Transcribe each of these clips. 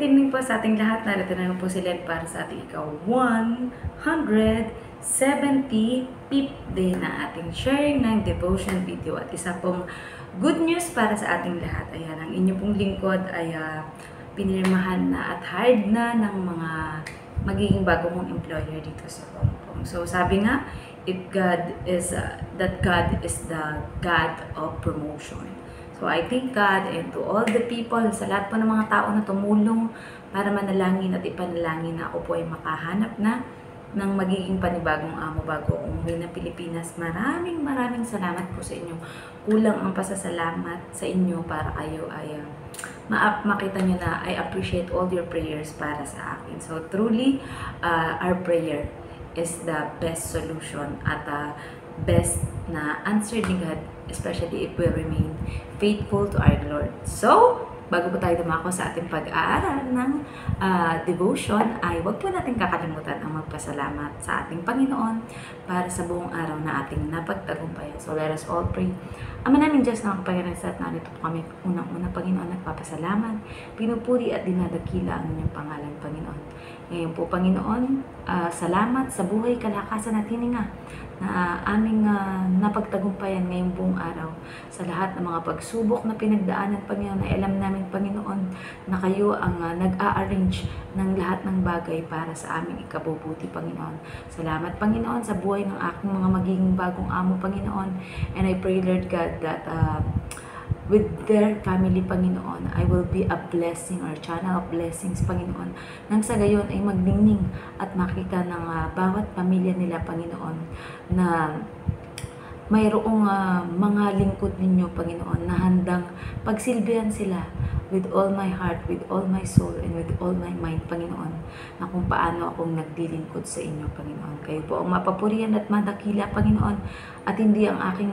good evening po sa ating lahat. Narito na po si Len para sa ating ika-175th day na ating sharing ng devotion video. At isa pong good news para sa ating lahat. Ayan, ang inyo pong lingkod ay pinirmahan na at hired na ng mga magiging bago mong employer dito sa Hong Kong. So sabi nga, God is the God of promotion. So I thank God and to all the people, sa lahat po ng mga tao na tumulong para manalangin at ipanalangin na ako po ay makahanap na ng magiging panibagong amo bago umuwi na Pilipinas. Maraming salamat po sa inyo. Kulang ang pasasalamat sa inyo para kayo ay makita nyo na I appreciate all your prayers para sa akin. So truly, our prayer is the best solution at best na answer ni God, especially if we remain faithful to our Lord. So, bago po tayo dumako sa ating pag-aaral ng devotion, ay huwag po natin kakalimutan ang magpasalamat sa ating Panginoon para sa buong araw na ating napagtagumpayan. So, let us all pray. Ama namin Diyos na Panginoon, sa at narito po kami unang-una, Panginoon, nagpapasalamat, pinupuri at dinadakila ang inyong pangalan, Panginoon. Ngayon po, Panginoon, salamat sa buhay, kalakasan at hininga na aming napagtagumpayan ngayong buong araw sa lahat ng mga pagsubok na pinagdaanan, Panginoon, na alam namin, Panginoon, na kayo ang nag-a-arrange ng lahat ng bagay para sa aming ikabubuti, Panginoon. Salamat, Panginoon, sa buhay ng aking mga magiging bagong amo, Panginoon. And I pray, Lord God, that with their family, Panginoon, I will be a blessing or channel of blessings, Panginoon. Nang sa gayon ay magningning at makita ng bawat pamilya nila, Panginoon, na mayroong mga lingkod ninyo, Panginoon, na handang pagsilbihan sila with all my heart, with all my soul, and with all my mind, Panginoon, na kung paano akong nagdilingkod sa inyo, Panginoon. Kayo po ang mapapurihan at madakila, Panginoon, at hindi ang aking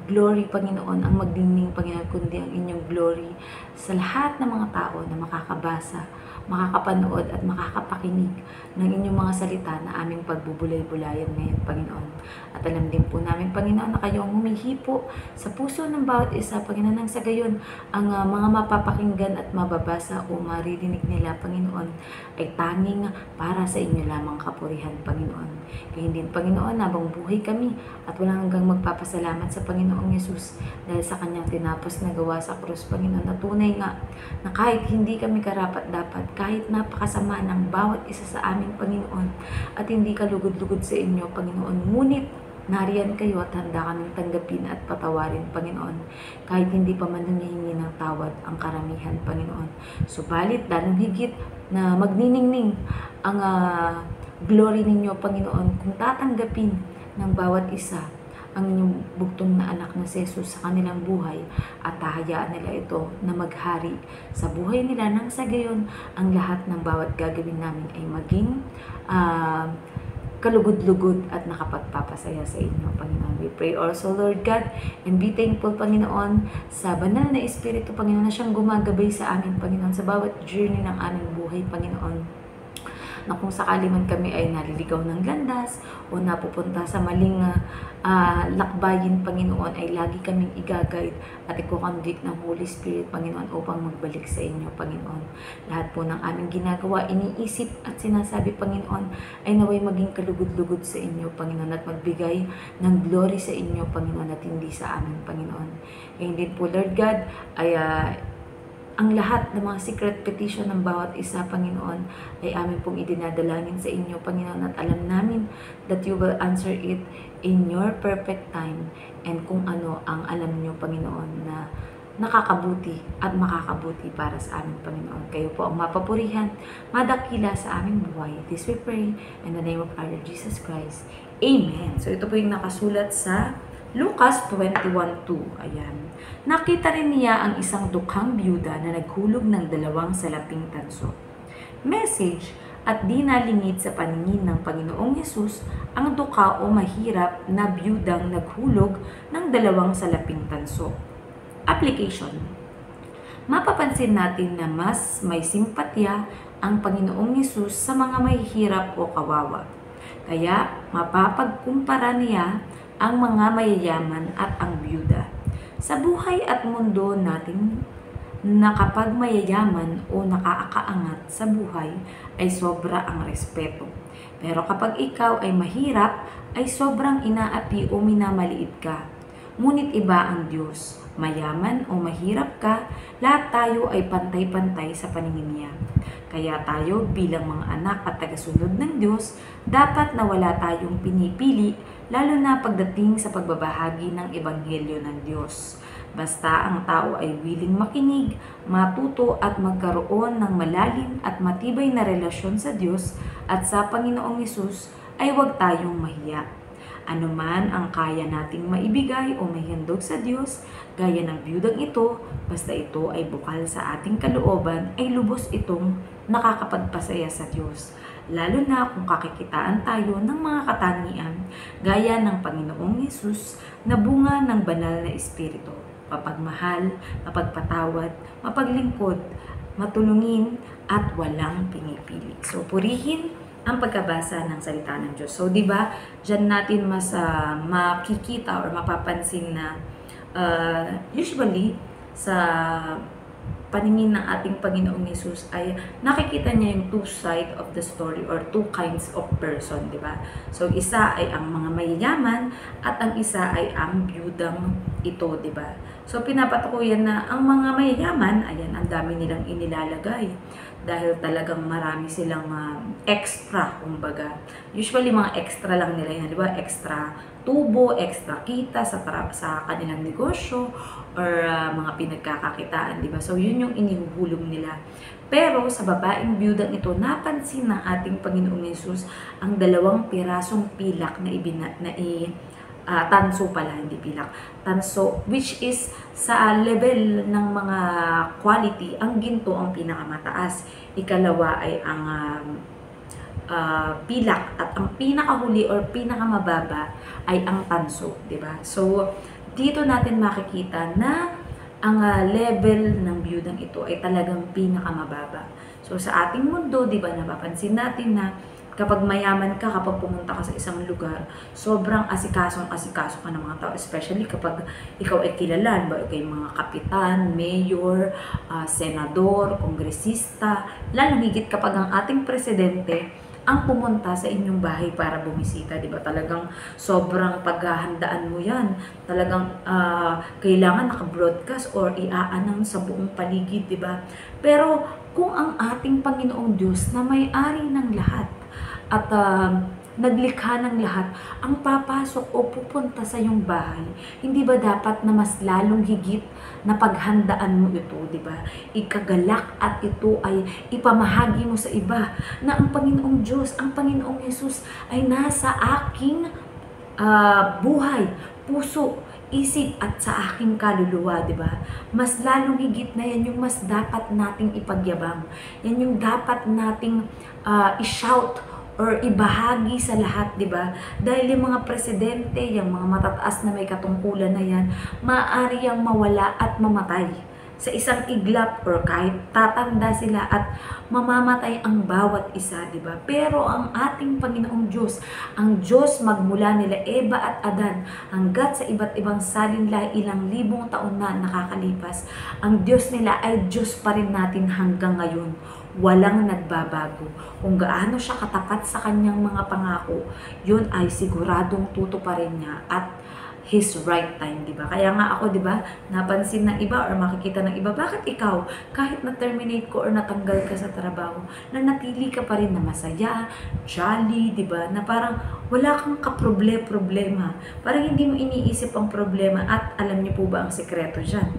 glory, Panginoon, ang magdingning, Panginoon, kundi ang inyong glory sa lahat ng mga tao na makakabasa, makakapanood at makakapakinig ng inyong mga salita na aming pagbubulay-bulayan ngayon, Panginoon. At alam din po namin, Panginoon, na kayo ang humihipo sa puso ng bawat isa, Panginoon, nang sa gayon ang mga mapapakinggan at mababasa o maririnig nila, Panginoon, ay tanging para sa inyo lamang kapurihan, Panginoon. Kaya din, Panginoon, habang buhay kami at walang hanggang magpapasalamat sa Panginoong Yesus dahil sa kanyang tinapos na gawa sa krus, Panginoon, na tunay nga na kahit hindi kami karapat-dapat, kahit napakasama ng bawat isa sa amin, Panginoon, at hindi kalugod-lugod sa inyo, Panginoon, ngunit nariyan kayo at handa kaming tanggapin at patawarin, Panginoon, kahit hindi pa man humihingi ng tawad ang karamihan, Panginoon. Subalit, lalong higit na magniningning ang glory ninyo, Panginoon, kung tatanggapin ng bawat isa ang inyong bugtong na anak na si Jesus sa kanilang buhay at hahayaan nila ito na maghari sa buhay nila nang sa gayon ang lahat ng bawat gagawin namin ay maging kalugod-lugod at nakapagpapasaya sa inyo, Panginoon. We pray also, Lord God, and be thankful, Panginoon, sa banal na Espiritu, Panginoon, na siyang gumagabay sa amin, Panginoon, sa bawat journey ng aming buhay, Panginoon, na kung sakali man kami ay naliligaw ng landas o napupunta sa maling lakbayin, Panginoon, ay lagi kaming i-guide at i-convict ng Holy Spirit, Panginoon, upang magbalik sa inyo, Panginoon. Lahat po ng aming ginagawa, iniisip at sinasabi, Panginoon, ay naway maging kalugod-lugod sa inyo, Panginoon, at magbigay ng glory sa inyo, Panginoon, at hindi sa amin, Panginoon. Kaya hindi po, Lord God, ay ang lahat ng mga secret petition ng bawat isa, Panginoon, ay amin pong idinadalangin sa inyo, Panginoon, at alam namin that you will answer it in your perfect time and kung ano ang alam nyo, Panginoon, na nakakabuti at makakabuti para sa amin, Panginoon. Kayo po ang mapapurihan, madakila sa aming buhay. This we pray in the name of our Lord Jesus Christ. Amen. So ito po yung nakasulat sa Lucas 21:2. Ayan. Nakita rin niya ang isang dukhang byuda na naghulog ng 2 salaping tanso. Message, at di nalingid sa paningin ng Panginoong Yesus ang dukha o mahirap na byudang naghulog ng 2 salaping tanso. Application. Mapapansin natin na mas may simpatya ang Panginoong Yesus sa mga mahihirap o kawawa. Kaya mapapagkumpara niya ang mga mayayaman at ang byuda. Sa buhay at mundo natin na kapag mayayaman o nakakaangat sa buhay ay sobra ang respeto. Pero kapag ikaw ay mahirap, ay sobrang inaapi o minamaliit ka. Ngunit iba ang Diyos. Mayaman o mahirap ka, lahat tayo ay pantay-pantay sa paningin niya. Kaya tayo bilang mga anak at tagasunod ng Diyos, dapat na wala tayong pinipili, lalo na pagdating sa pagbabahagi ng Ebanghelyo ng Diyos. Basta ang tao ay willing makinig, matuto at magkaroon ng malalim at matibay na relasyon sa Diyos at sa Panginoong Hesus, ay huwag tayong mahiya. Ano man ang kaya nating maibigay o maihandog sa Diyos, gaya ng biyudang ito, basta ito ay bukal sa ating kalooban, ay lubos itong nakakapagpasaya sa Diyos. Lalo na kung kakikitaan tayo ng mga katangian, gaya ng Panginoong Hesus na bunga ng banal na Espiritu. Mapagmahal, mapagpatawad, mapaglingkod, matulungin, at walang pinipili. So, purihin ang pagkabasa ng salita ng Diyos. So, di ba, dyan natin mas makikita or mapapansin na usually sa paningin ng ating Panginoong Hesus ay nakikita niya yung two side of the story or two kinds of person, di ba? So, isa ay ang mga mayayaman at ang isa ay ang biyudang ito, di ba? So, pinapatukuyan na ang mga mayayaman, ayan, ang dami nilang inilalagay dahil talagang marami silang extra, kumbaga. Usually, mga extra lang nila yan, di ba? Extra tubo, extra kita sa kanilang negosyo or mga pinagkakakitaan, di ba? So, yun yung inihuhulog nila. Pero sa babaeng biyudang ito, napansin ng ating Panginoong Hesus ang 2 pirasong pilak na tanso pala, hindi pilak. Tanso, which is sa level ng mga quality, ang ginto ang pinakamataas. Ikalawa ay ang pilak at ang pinakahuli or pinakamababa ay ang tanso, di ba? So, dito natin makikita na ang level ng biyudang ito ay talagang pinakamababa. So, sa ating mundo, di ba, napapansin natin na kapag mayaman ka, kapag pumunta ka sa isang lugar, sobrang asikasong-asikaso ka ng mga tao, especially kapag ikaw ay kilala, ba, ikaw yung mga kapitan, mayor, senador, kongresista, lalo higit kapag ang ating presidente ang pumunta sa inyong bahay para bumisita, di ba? Talagang sobrang paghahandaan mo yan. Talagang kailangan naka-broadcast or i-announce sa buong paligid, di ba? Pero kung ang ating Panginoong Diyos na may-ari ng lahat at naglikha ng lahat, ang papasok o pupunta sa iyong bahay, hindi ba dapat na mas lalong higit na paghandaan mo ito, di ba? Ikagalak at ito ay ipamahagi mo sa iba na ang Panginoong Diyos, ang Panginoong Hesus ay nasa aking buhay, puso, isip at sa aking kaluluwa, di ba? Mas lalong higit na yan yung mas dapat nating ipagyabang. Yan yung dapat nating i-shout or ibahagi sa lahat, di ba? Dahil yung mga presidente, yung mga matataas na may katungkulan na yan, maaari yang mawala at mamatay sa isang iglap or kahit tatanda sila at mamamatay ang bawat isa, di ba? Pero ang ating Panginoong Diyos, ang Diyos magmula nila Eva at Adan hanggat sa iba't ibang salinlahi, ilang libong taon na nakakalipas, ang Diyos nila ay Diyos pa rin natin hanggang ngayon. Walang nagbabago. Kung gaano siya katapat sa kanyang mga pangako, yun ay siguradong tutuparin niya at His right time, di ba? Kaya nga ako, di ba, napansin ng iba or makikita ng iba, bakit ikaw, kahit na-terminate ko or natanggal ka sa trabaho, nanatili ka pa rin na masaya, jolly, di ba? Na parang wala kang kaproblema. Parang hindi mo iniisip ang problema at alam niyo po ba ang sekreto dyan?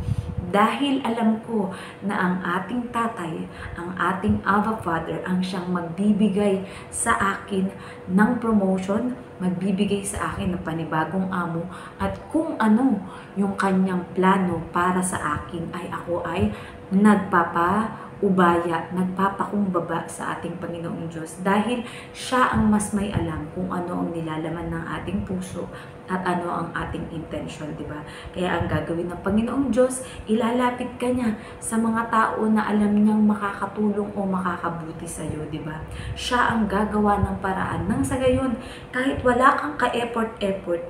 Dahil alam ko na ang ating tatay, ang ating Abba Father, ang siyang magbibigay sa akin ng promotion, magbibigay sa akin ng panibagong amo, at kung ano yung kanyang plano para sa akin ay ako ay nagpapaubaya, nagpapakumbaba sa ating Panginoong Diyos dahil siya ang mas may alam kung ano ang nilalaman ng ating puso at ano ang ating intention, di ba? Kaya ang gagawin ng Panginoong Diyos, ilalapit ka niya sa mga tao na alam niyang makakatulong o makakabuti sa iyo, di ba? Siya ang gagawa ng paraan nang sa gayon, kahit wala kang ka-effort,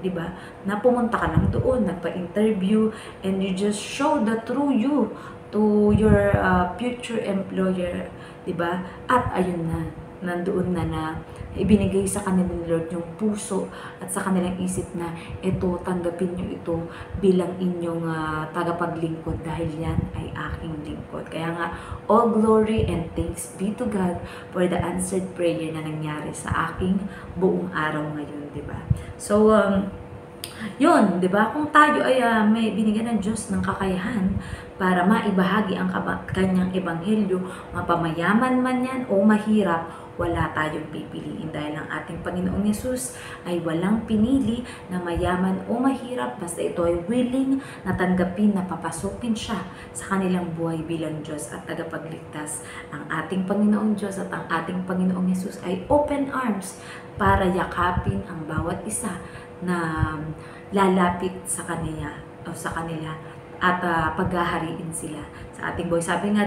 di ba? Na pumunta ka lang doon, nagpa-interview, and you just show the true you to your future employer, di ba? At ayun na, nandoon na ibinigay sa kanila ni Lord yung puso at sa kanilang isip na ito, tanggapin nyo ito bilang inyong tagapaglingkod dahil yan ay aking lingkod. Kaya nga, all glory and thanks be to God for the answered prayer na nangyari sa aking buong araw ngayon, di ba? So, yun, di ba? Kung tayo ay may binigyan ng Diyos ng kakayahan para maibahagi ang kanyang ebanghelyo, mapamayaman man yan o mahirap, wala tayong pipiliin dahil ang ating Panginoong Yesus ay walang pinili na mayaman o mahirap, basta ito ay willing na tanggapin na papasukin siya sa kanilang buhay bilang Diyos at tagapagligtas. Ang ating Panginoong Diyos at ang ating Panginoong Yesus ay open arms para yakapin ang bawat isa na lalapit sa kanila o sa kanila at paghahariin sila sa ating buhay. Sabi nga,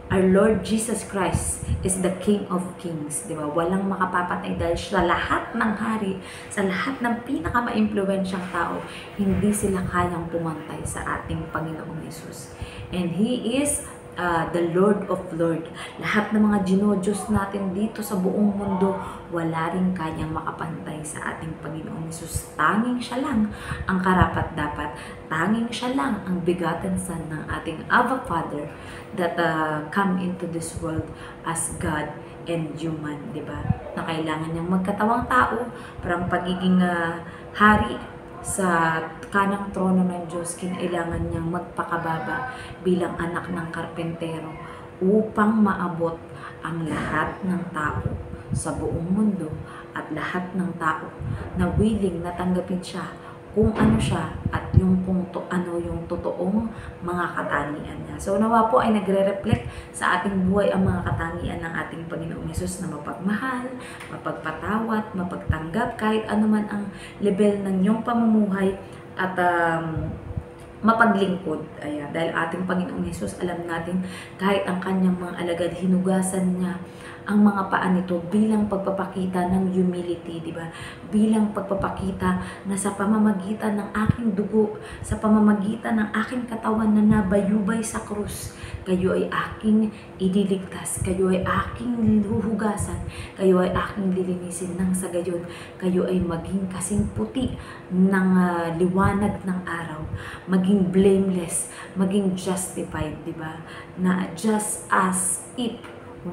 our Lord Jesus Christ is the King of Kings, di ba? Walang makapapatay dahil sa lahat ng hari, sa lahat ng pinaka-maimpluwensyang tao, hindi sila kayang pumantay sa ating Panginoong Yesus. And He is the Lord of Lord. Lahat ng mga ginodiyos natin dito sa buong mundo, wala rin kanyang makapantay sa ating Panginoong Yesus. Tanging siya lang ang karapat-dapat. Tanging siya lang ang begotten Son ng ating Abba Father that come into this world as God and human, di ba? Na kailangan niyang magkatawang tao para ang pagiging hari sa kanang trono ng Diyos, kinailangan niyang magpakababa bilang anak ng karpentero upang maabot ang lahat ng tao sa buong mundo at lahat ng tao na willing na tanggapin siya kung ano siya at yung ano yung totoong mga katangian niya. So nawa po ay nagre-reflect sa ating buhay ang mga katangian ng ating Panginoong Yesus na mapagmahal, mapagpatawad, mapagtanggap kahit anuman ang level ng iyong pamumuhay at mapaglingkod. Ayan, dahil ating Panginoong Yesus, alam natin kahit ang kanyang mga alagad, hinugasan niya ang mga paa nito bilang pagpapakita ng humility, di ba? Bilang pagpapakita na sa pamamagitan ng aking dugo, sa pamamagitan ng aking katawan na nabayubay sa krus, kayo ay aking ililigtas, kayo ay aking huhugasan, kayo ay aking lilinisin nang sa gayon, kayo ay maging kasing puti ng liwanag ng araw, maging blameless, maging justified, di ba? Na just as if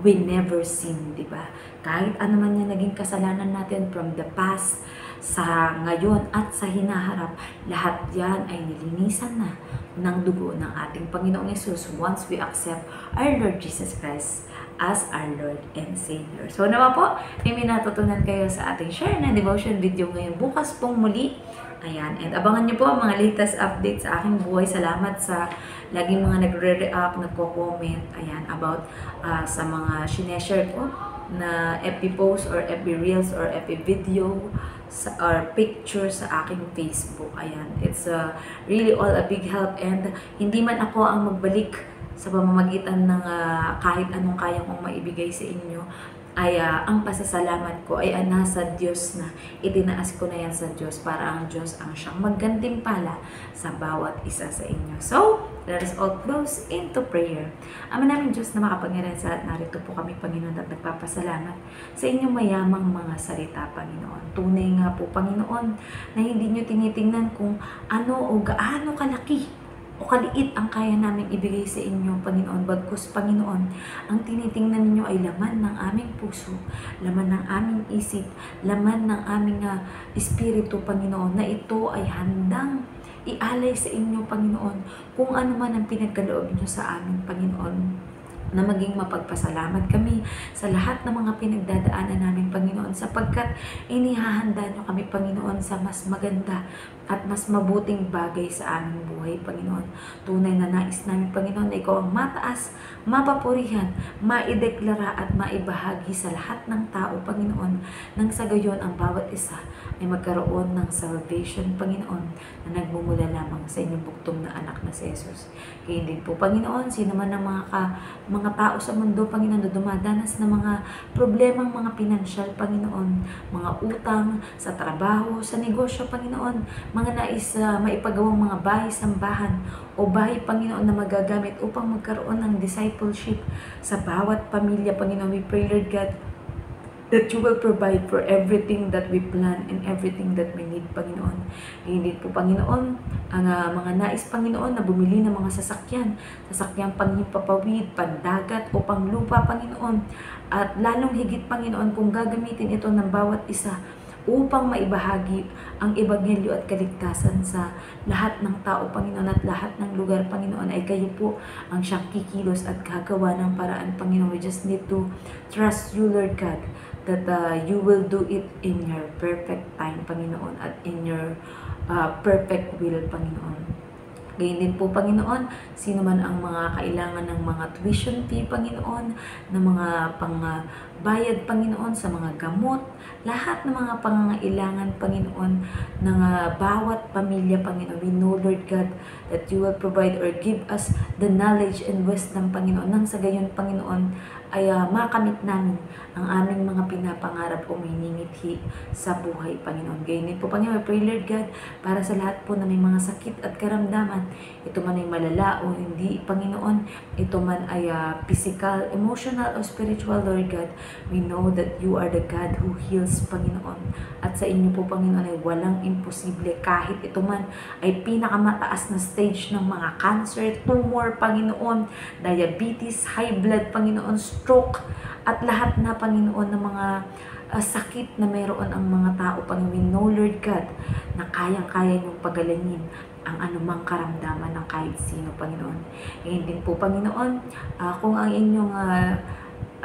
we never sin, di ba? Kahit ano man yung naging kasalanan natin from the past, sa ngayon at sa hinaharap, lahat yan ay nilinisan na ng dugo ng ating Panginoong Yesus once we accept our Lord Jesus Christ as our Lord and Savior. So naman po, may natutunan kayo sa ating share na devotion video ngayon. Bukas pong muli. Ayan, and abangan nyo po ang mga latest updates sa aking buhay. Salamat sa laging mga nagre-react, nagko-comment, ayan, about sa mga sineshare ko na FB post or FB Reels or FB video or picture sa aking Facebook. Ayan, it's really all a big help and hindi man ako ang magbalik sa pamamagitan ng kahit anong kaya kong maibigay sa inyo, ay ang pasasalamat ko ay nasa Diyos na. Itinaas ko na yan sa Diyos para ang Diyos ang siyang maggantimpala sa bawat isa sa inyo. So, let us all close into prayer. Ama namin Diyos na makapangyarihan sa lahat, narito po kami, Panginoon, at nagpapasalamat sa inyong mayamang mga salita, Panginoon. Tunay nga po, Panginoon, na hindi nyo tinitingnan kung ano o gaano kalaki o kaliit ang kaya namin ibigay sa inyo, Panginoon. Bagkus, Panginoon, ang tinitingnan ninyo ay laman ng aming puso, laman ng aming isip, laman ng aming espiritu, Panginoon, na ito ay handang ialay sa inyo, Panginoon, kung ano man ang pinagkaloob nyo sa amin, Panginoon, na maging mapagpasalamat kami sa lahat ng mga pinagdadaanan namin, Panginoon, sapagkat inihahanda nyo kami, Panginoon, sa mas maganda at mas mabuting bagay sa aming buhay, Panginoon. Tunay na nais namin, Panginoon, na ikaw ang mataas, mapapurihan, maideklara at maibahagi sa lahat ng tao, Panginoon, nang sa gayon ang bawat isa ay magkaroon ng salvation, Panginoon, na nagmumula lamang sa inyong buktong na anak na si Jesus. Kaya din po, Panginoon, sino man ang mga mga tao sa mundo, Panginoon, na dumadanas ng mga problemang mga pinansyal, Panginoon, mga utang sa trabaho, sa negosyo, Panginoon, mga nais maipagawang mga bahay, sambahan, o bahay, Panginoon, na magagamit upang magkaroon ng discipleship sa bawat pamilya, Panginoon. We pray, Lord God, that you will provide for everything that we plan and everything that we need, Panginoon. Hindi po, Panginoon, ang mga nais, Panginoon, na bumili ng mga sasakyang panghimpapawid, pandagat o panglupa, Panginoon. At lalong higit, Panginoon, kung gagamitin ito ng bawat isa upang maibahagi ang ebanghelyo at kaligtasan sa lahat ng tao, Panginoon, at lahat ng lugar, Panginoon, ay kayo po ang siyang kikilos at gagawa ng paraan, Panginoon. We just need to trust you, Lord God, that you will do it in your perfect time, Panginoon, at in your perfect will, Panginoon. Gayun din po, Panginoon, sino man ang mga kailangan ng mga tuition fee, Panginoon, ng mga pangbayad, Panginoon, sa mga gamot, lahat ng mga pangangailangan, Panginoon, ng bawat pamilya, Panginoon. We know, Lord God, that you will provide or give us the knowledge and wisdom, Panginoon, nang sa gayon, Panginoon, ay makamit namin ang aming mga pinapangarap o minimithi sa buhay, Panginoon. Gayun din po, Panginoon, pray, Lord God, para sa lahat po na may mga sakit at karamdaman, ito man ay malala o hindi, Panginoon, ito man ay physical, emotional, o spiritual, Lord God, we know that you are the God who heals, Panginoon. At sa inyo po, Panginoon, ay walang imposible, kahit ito man ay pinakamataas na stage ng mga cancer, tumor, Panginoon, diabetes, high blood, Panginoon, stroke, at lahat na, Panginoon, ng mga sakit na mayroon ang mga tao, Panginoon. We know, Lord God, na kayang-kaya niyong pagalingin ang anumang karamdaman ng kahit sino, Panginoon. Ngayon din po, Panginoon, kung ang inyong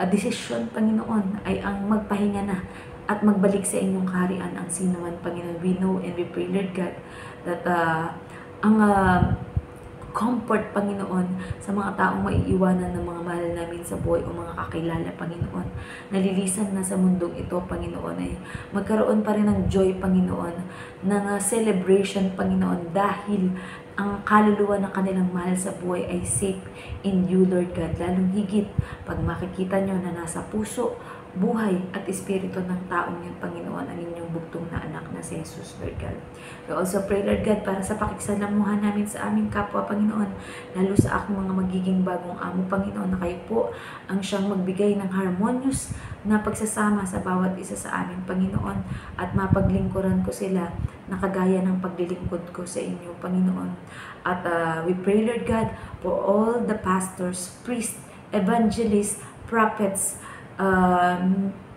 desisyon, Panginoon, ay ang magpahinga na at magbalik sa inyong kaharian ang sino man, Panginoon, we know and we pray, Lord God, that ang comfort, Panginoon, sa mga taong maiiwanan ng mga mahal namin sa buhay o mga kakilala, Panginoon, nalilisan na sa mundong ito, Panginoon, ay magkaroon pa rin ng joy, Panginoon, ng celebration, Panginoon, dahil ang kaluluwa ng kanilang mahal sa buhay ay safe in you, Lord God. Lalong higit pag makikita nyo na nasa puso, buhay at espiritu ng taong yun, Panginoon, ang inyong bugtong na anak na si Jesus, Lord God. We also pray, Lord God, para sa pakiksalamuhan namin sa aming kapwa, Panginoon, lalo sa aking mga magiging bagong amo, Panginoon, na kayo po ang siyang magbigay ng harmonious na pagsasama sa bawat isa sa amin, Panginoon, at mapaglingkuran ko sila na kagaya ng paglilingkod ko sa inyo, Panginoon. At we pray, Lord God, for all the pastors, priests, evangelists, prophets,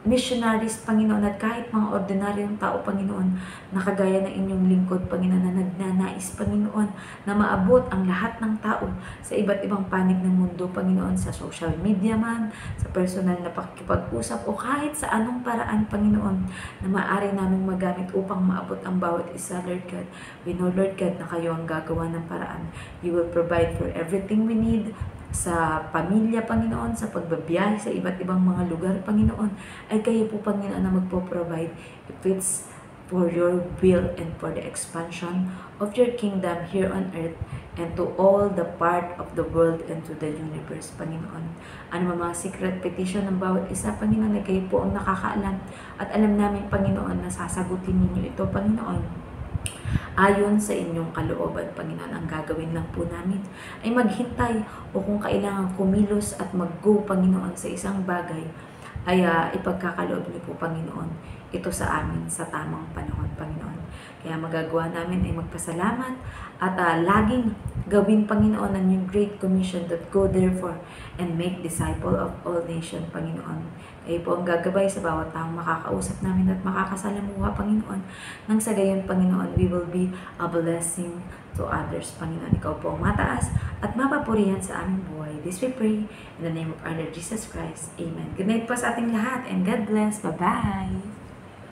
missionaries, Panginoon, at kahit mga ordinaryong tao, Panginoon, na kagaya ng inyong lingkod, Panginoon, na nagnanais, Panginoon, na maabot ang lahat ng tao sa iba't ibang panig ng mundo, Panginoon, sa social media man, sa personal na pakikipag-usap, o kahit sa anong paraan, Panginoon, na maaari naming magamit upang maabot ang bawat isa, Lord God. We know, Lord God, na kayo ang gagawa ng paraan. You will provide for everything we need sa pamilya, Panginoon, sa pagbabiyahe sa iba't ibang mga lugar, Panginoon, ay kayo po, Panginoon, na magpo-provide if it's for your will and for the expansion of your kingdom here on earth and to all the part of the world and to the universe, Panginoon. Ano mga secret petition ng bawat isa, Panginoon, ay kayo po ang nakakaalam at alam namin, Panginoon, na sasagutin ninyo ito, Panginoon. Ayon sa inyong kalooban, Panginoon, ang gagawin lang po namin ay maghintay o kung kailangan kumilos at mag-go, Panginoon, sa isang bagay, ay ipagkakaloob niyo po, Panginoon, ito sa amin sa tamang panahon, Panginoon. Kaya magagawa namin ay magpasalamat at laging gawin, Panginoon, ang yung Great Commission that go therefore and make disciple of all nations, Panginoon. Kayo po ang gagabay sa bawat taong makakausap namin at makakasalamuha, Panginoon. Nang sa gayon, Panginoon, we will be a blessing to others, Panginoon. Ikaw po ang mataas at mapapurihan sa aming buhay. This we pray in the name of our Lord Jesus Christ. Amen. Good night po sa ating lahat and God bless. Bye-bye!